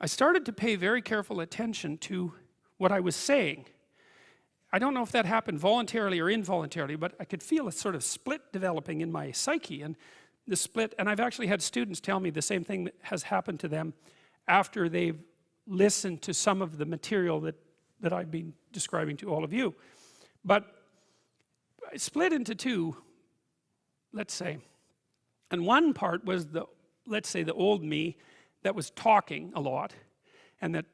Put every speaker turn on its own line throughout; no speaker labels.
I started to pay very careful attention to what I was saying. I don't know if that happened voluntarily or involuntarily, but I could feel a sort of split developing in my psyche, and the split, and I've actually had students tell me the same thing that has happened to them after they've listened to some of the material that I've been describing to all of you. But I split into two, let's say, and one part was the, let's say, the old me that was talking a lot and that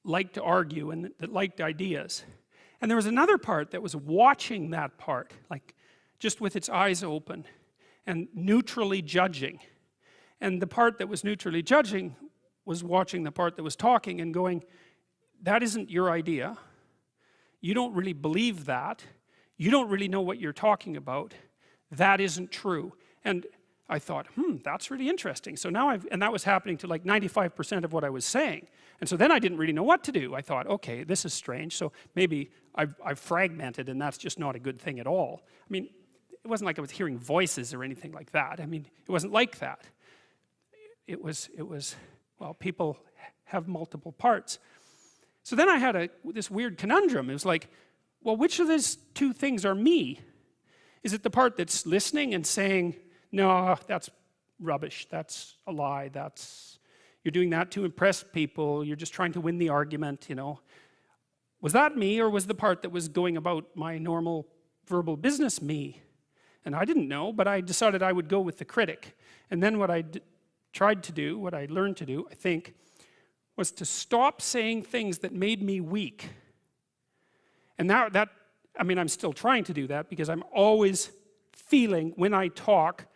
liked to argue and that liked ideas. And there was another part that was watching that part, like just with its eyes open and neutrally judging. And the part that was neutrally judging was watching the part that was talking and going, that isn't your idea. You don't really believe that. You don't really know what you're talking about. That isn't true. And I thought, that's really interesting. So now and that was happening to like 95% of what I was saying. And so then I didn't really know what to do. I thought, okay, this is strange. So maybe I've fragmented, and that's just not a good thing at all. I mean, it wasn't like I was hearing voices or anything like that. I mean, it wasn't like that. It was, well, people have multiple parts. So then I had this weird conundrum. It was like, well, which of these two things are me? Is it the part that's listening and saying, no, that's rubbish, that's a lie, you're doing that to impress people, you're just trying to win the argument, you know? Was that me, or was the part that was going about my normal verbal business me? And I didn't know, but I decided I would go with the critic. And then what I tried to do, what I learned to do, I think, was to stop saying things that made me weak. And now I mean, I'm still trying to do that, because I'm always feeling when I talk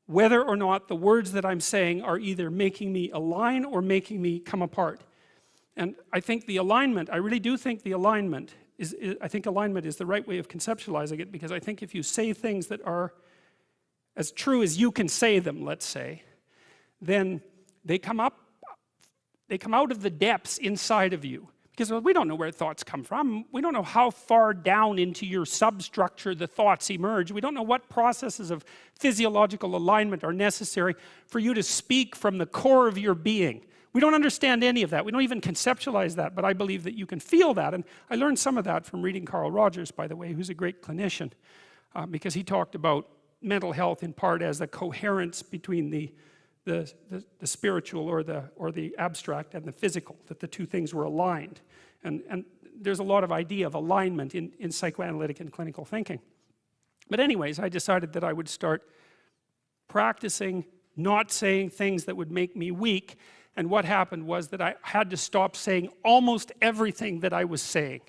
whether or not the words that I'm saying are either making me align or making me come apart. And I think the alignment, I really do think the alignment I think alignment is the right way of conceptualizing it, because I think if you say things that are as true as you can say them, let's say, then they come out of the depths inside of you. Because we don't know where thoughts come from. We don't know how far down into your substructure the thoughts emerge. We don't know what processes of physiological alignment are necessary for you to speak from the core of your being. We don't understand any of that. We don't even conceptualize that, but I believe that you can feel that. And I learned some of that from reading Carl Rogers, by the way, who's a great clinician, because he talked about mental health in part as a coherence between the spiritual or the abstract and the physical, that the two things were aligned. And there's a lot of idea of alignment in psychoanalytic and clinical thinking. But anyways, I decided that I would start practicing not saying things that would make me weak. And what happened was that I had to stop saying almost everything that I was saying.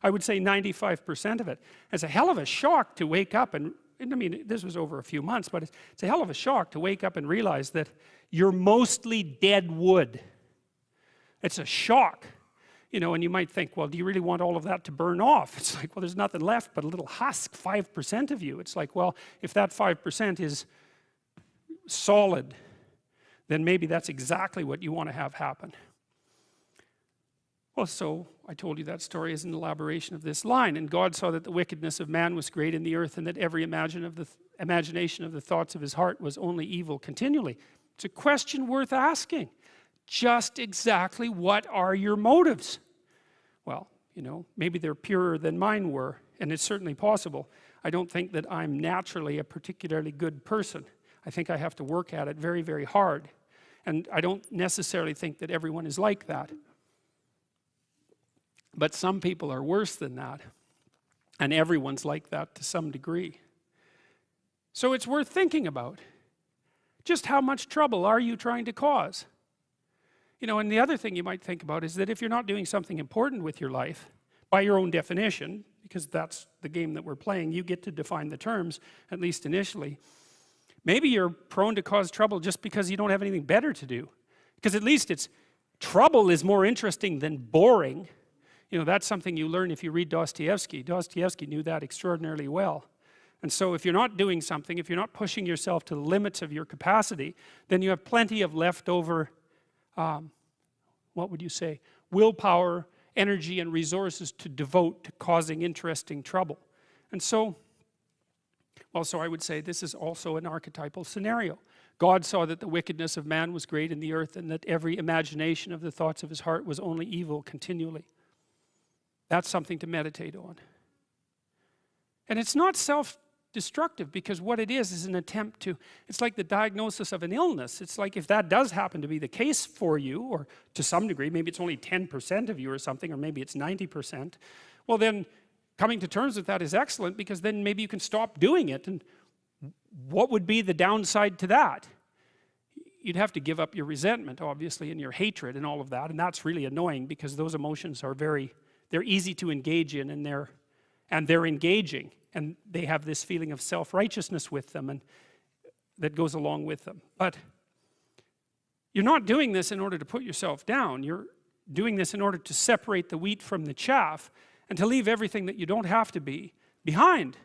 I would say 95% of it. It's a hell of a shock to wake up and I mean, this was over a few months, but it's a hell of a shock to wake up and realize that you're mostly dead wood. It's a shock. You know, and you might think, well, do you really want all of that to burn off? It's like, well, there's nothing left but a little husk, 5% of you. It's like, well, if that 5% is solid, then maybe that's exactly what you want to have happen. Well, so I told you that story as an elaboration of this line. And God saw that the wickedness of man was great in the earth, and that every imagination of the thoughts of his heart was only evil continually. It's a question worth asking. Just exactly what are your motives? Well, you know, maybe they're purer than mine were, and it's certainly possible. I don't think that I'm naturally a particularly good person. I think I have to work at it very, very hard. And I don't necessarily think that everyone is like that. But some people are worse than that. And everyone's like that to some degree. So it's worth thinking about. Just how much trouble are you trying to cause? You know, and the other thing you might think about is that if you're not doing something important with your life, by your own definition, because that's the game that we're playing, you get to define the terms, at least initially. Maybe you're prone to cause trouble just because you don't have anything better to do. Because at least trouble is more interesting than boring. You know, that's something you learn if you read Dostoevsky. Dostoevsky knew that extraordinarily well. And so if you're not doing something, if you're not pushing yourself to the limits of your capacity, then you have plenty of leftover, what would you say, willpower, energy, and resources to devote to causing interesting trouble. And so, also I would say this is also an archetypal scenario. God saw that the wickedness of man was great in the earth, and that every imagination of the thoughts of his heart was only evil continually. That's something to meditate on. And it's not self-destructive, because what it is an attempt to, it's like the diagnosis of an illness. It's like if that does happen to be the case for you, or to some degree, maybe it's only 10% of you or something, or maybe it's 90%, well then coming to terms with that is excellent, because then maybe you can stop doing it. And what would be the downside to that? You'd have to give up your resentment, obviously, and your hatred and all of that, and that's really annoying, because those emotions are they're easy to engage in, and they're engaging, and they have this feeling of self-righteousness with them, and that goes along with them. But you're not doing this in order to put yourself down. You're doing this in order to separate the wheat from the chaff, and to leave everything that you don't have to be behind.